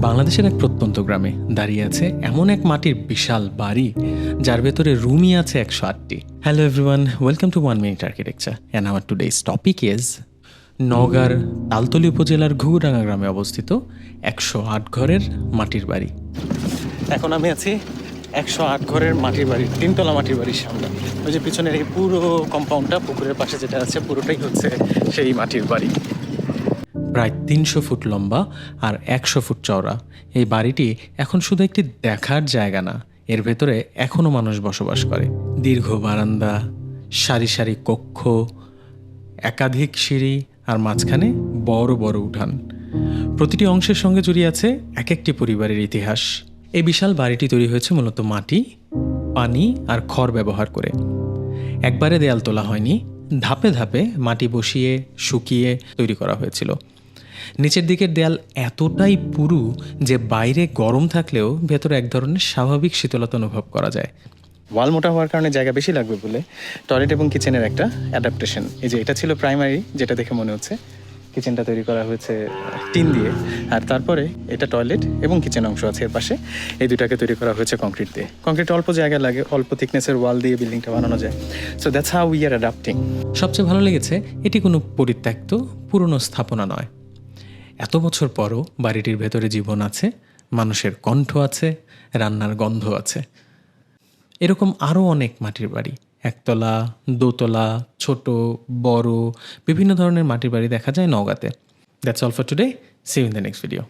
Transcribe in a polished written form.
বাংলাদেশের এক প্রত্যন্ত গ্রামে দাঁড়িয়ে আছে এমন এক মাটির বিশাল বাড়ি যার ভেতরে রুমই আছে 108টি। Hello everyone, welcome to 1 minute architecture and our today's topic is নওগাঁর তালতলী উপজেলার ঘুঘুডাঙ্গা গ্রামে অবস্থিত 108 ঘরের মাটির বাড়ি। এখন আমি আছি 108 ঘরের মাটির বাড়ির 3তলা মাটির বাড়ির সামনে। ওই যে পিছনের এই পুরো কম্পাউন্ডটা পুকুরের পাশে যেটা আছে পুরোটাই হচ্ছে সেই মাটির বাড়ি। প্রায় 300 ফুট লম্বা আর 100 ফুট চওড়া এই বাড়িটি এখন শুধু একটি দেখার জায়গা না, এর ভেতরে এখনও মানুষ বসবাস করে। দীর্ঘ বারান্দা, সারি সারি কক্ষ, একাধিক সিঁড়ি আর মাঝখানে বড় বড় উঠান। প্রতিটি অংশের সঙ্গে জড়িয়ে আছে এক একটি পরিবারের ইতিহাস। এই বিশাল বাড়িটি তৈরি হয়েছে মূলত মাটি, পানি আর খড় ব্যবহার করে। একবারে দেয়াল তোলা হয়নি, ধাপে ধাপে মাটি বসিয়ে শুকিয়ে তৈরি করা হয়েছিল। নিচের দিকের দেয়াল এতটাই পুরু যে বাইরে গরম থাকলেও ভেতরে এক ধরনের স্বাভাবিক শীতলতা অনুভব করা যায়। ওয়াল মোটা হওয়ার কারণে জায়গা বেশি লাগবে বলে টয়লেট এবং কিচেনের একটা অ্যাডাপ্টেশন, এই যে এটা ছিল প্রাইমারি, যেটা দেখে মনে হচ্ছে কিচেনটা তৈরি করা হয়েছে টিন দিয়ে, আর তারপরে এটা টয়লেট এবং কিচেন অংশ আছে এর পাশে, এই দুটাকে তৈরি করা হয়েছে কংক্রিট দিয়ে। কংক্রিট অল্প জায়গা লাগে, অল্প থিকনেসের ওয়াল দিয়ে বিল্ডিংটা বানানো যায়। So that's how we are adapting. সবচেয়ে ভালো লেগেছে এটি কোনো পরিত্যক্ত পুরনো স্থাপনা নয়। এত বছর পরও বাড়িটির ভেতরে জীবন আছে, মানুষের কণ্ঠ আছে, রান্নার গন্ধ আছে। এরকম আরও অনেক মাটির বাড়ি, একতলা, দোতলা, ছোট, বড়, বিভিন্ন ধরনের মাটির বাড়ি দেখা যায় নওগাঁতে। That's all for today. See you in the next video.